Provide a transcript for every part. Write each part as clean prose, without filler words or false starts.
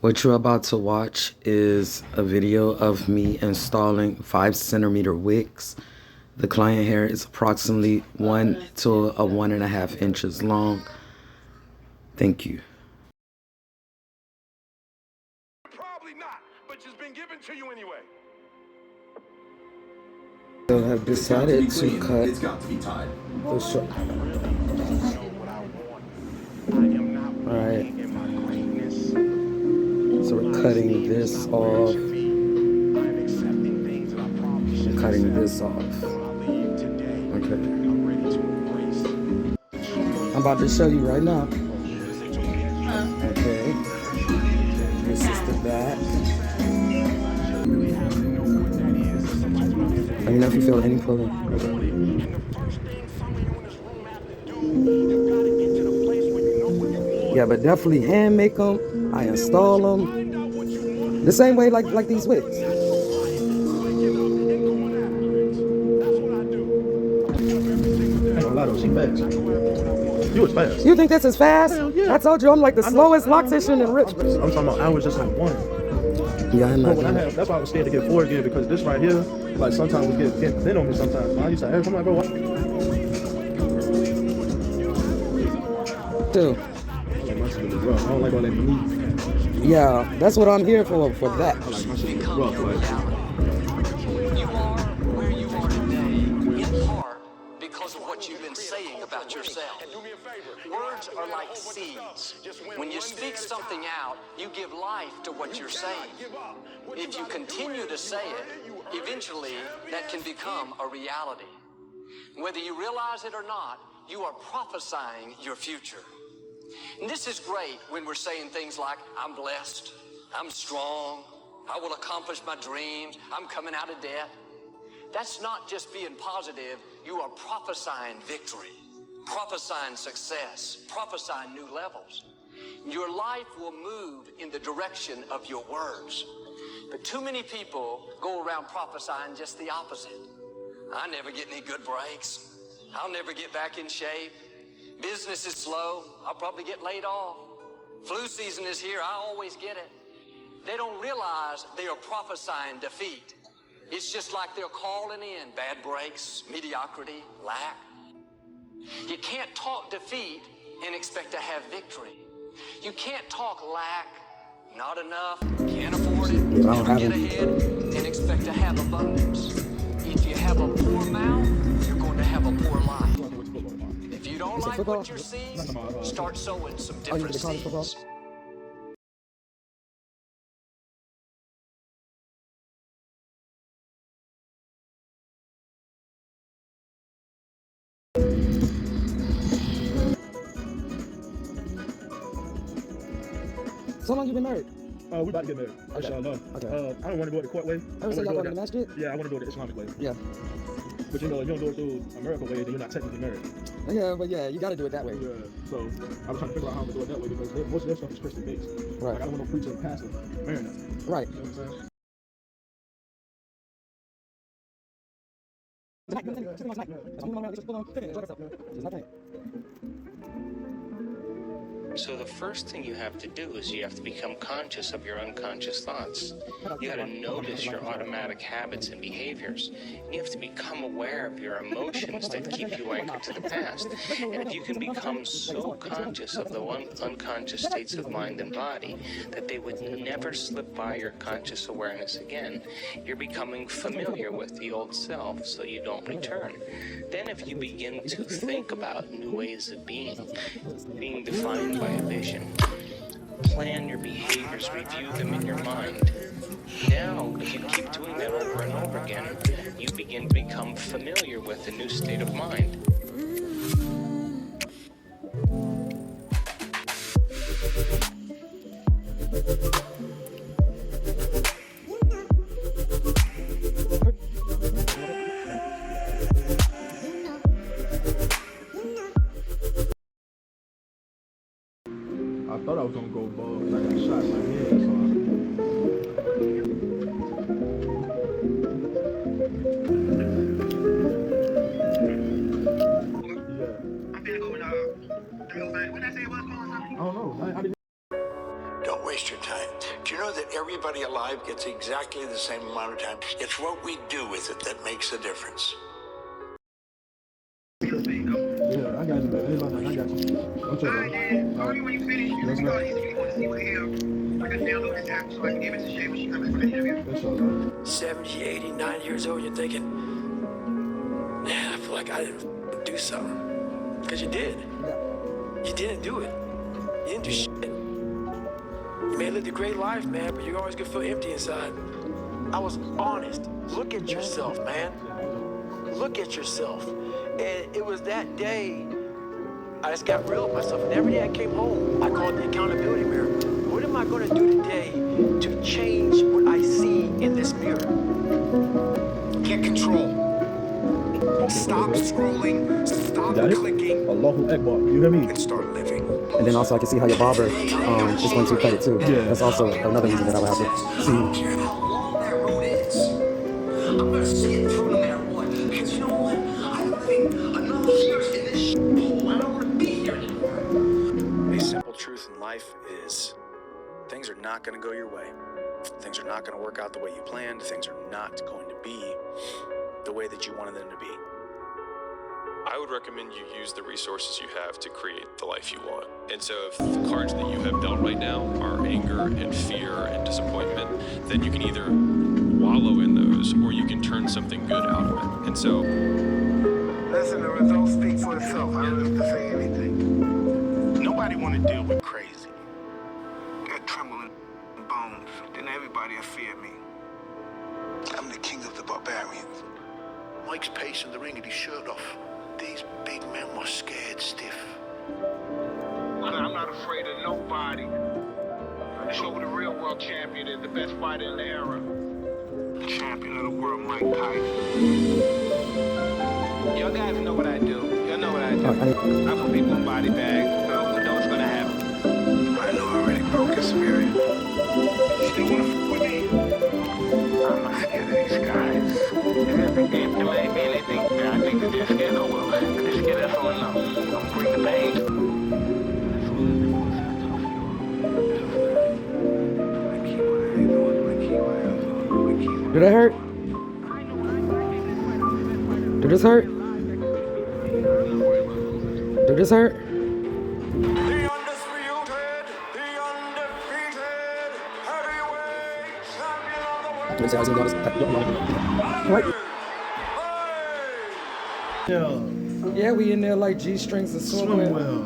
What you're about to watch is a video of me installing 5 centimeter wicks. The client hair is approximately 1 to 1.5 inches long. Thank you. Probably not, but it's been given to you anyway. I have decided to cut it's got to be tied. the short. Alright. So we're cutting this off. Cutting this off. Okay. I'm about to show you right now. Okay. This is the back. Let me know if you feel any pulling. Yeah, but definitely hand make them. I install them the same way like these wicks. You was fast. You think this is fast? Yeah. I told you I'm like the slowest loctician in Richmond. I'm talking about hours just like one. Yeah, I'm not. That's why I was scared to get 4 again, because this right here, like sometimes we get thin on me sometimes. I used to ask, I'm like, bro, what? Too. I don't like all that meat. Yeah, that's what I'm here for that. I like my shit rough, like. You are where you are today, in part because of what you've been saying about yourself. Words are like seeds. When you speak something out, you give life to what you're saying. If you continue to say it, eventually that can become a reality. Whether you realize it or not, you are prophesying your future. And this is great when we're saying things like, I'm blessed, I'm strong, I will accomplish my dreams, I'm coming out of debt. That's not just being positive, you are prophesying victory, prophesying success, prophesying new levels. Your life will move in the direction of your words. But too many people go around prophesying just the opposite. I never get any good breaks. I'll never get back in shape. Business is slow. I'll probably get laid off. Flu season is here. I always get it. They don't realize they are prophesying defeat. It's just like they're calling in bad breaks, mediocrity, lack. You can't talk defeat and expect to have victory. You can't talk lack, not enough, can't afford it, never get ahead, and expect to have abundance. If you have a poor mouth, you're going to have a poor life. If you don't like what you're seeing, start sowing some different seeds. So long you been married? We about to get married. Okay. Inshallah. Okay. I don't want to go the court way. I was saying y'all going to the masjid? Yeah, I want to go the Islamic way. Yeah. But you know, if you don't do it through American way, then you're not technically married. Yeah, but yeah, you got to do it that way. Yeah. So I was trying to figure out how to do it that way, because most of their stuff is Christian based. Right. Like, I don't want no preacher and pastor marrying them. Right. You know what I'm saying? So the first thing you have to do is you have to become conscious of your unconscious thoughts. You got to notice your automatic habits and behaviors. And you have to become aware of your emotions that keep you anchored to the past. And if you can become so conscious of the unconscious states of mind and body that they would never slip by your conscious awareness again, you're becoming familiar with the old self so you don't return. Then if you begin to think about new ways of being defined by a vision, plan your behaviors, review them in your mind. Now, if you keep doing that over and over again, you begin to become familiar with the new state of mind. I thought I was gonna go bald, but I got shot in my head, so your time. Do you know that everybody alive gets exactly the same amount of time? It's what we do with it that makes a difference. Yeah, I got you, man. I got you. I'm checking. All right. Yes, ma'am. I can download this app so I can give it to Shay when she comes in for the interview. Inshallah. 70, 80, 90 years old, you're thinking, man, I feel like I didn't do something. Because you did. You didn't do it. You didn't do shit. You may have lived a great life, man, but you're always gonna feel empty inside. I was honest. Look at yourself, man. Look at yourself. And it was that day I just got real with myself. And every day I came home, I called the accountability mirror. What am I gonna do today to change what I see in this mirror? Get control. Stop scrolling, stop clicking, Allahu Akbar. You hear me? and start living. And then also I can see how your barber is going to cut it too. Yeah. That's also another reason that I would have to see. I don't care how long that road is. I'm gonna see it through no matter what. Because you know what? I've been living enough years in this hole. I don't want to be here anymore. A simple truth in life is things are not going to go your way. Things are not going to work out the way you planned. Things are not going to be the way that you wanted them to be. I would recommend you use the resources you have to create the life you want. And so if the cards that you have dealt right now are anger and fear and disappointment, then you can either wallow in those or you can turn something good out of it. And so... Listen, the results speak for itself. I don't have to say anything. Nobody want to deal with crazy. Got trembling bones. Then everybody will fear me. I'm the king of the barbarians. Mike's pacing the ring and his shirt off. These big men were scared stiff. I'm not afraid of nobody. Show who the real world champion is, the best fighter in the era. Champion of the world, Mike Tyson. Y'all guys know what I do. Y'all know what I do. I put people in body bags. We know what's gonna happen. I know I already broke his spirit. Still wanna f with me? I'm not scared of these guys. They think that I think that they're scared. Oh well, they're scared. That's all enough. Don't bring the pain. Did that hurt? Did this hurt? Did this hurt? The undisputed, the undefeated heavyweight champion of the world. Yeah. Yeah, we in there like G-strings and Swim swim. well.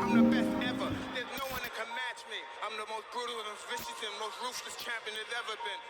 I'm the best ever. There's no one that can match me. I'm the most brutal and vicious and most ruthless champion there's ever been.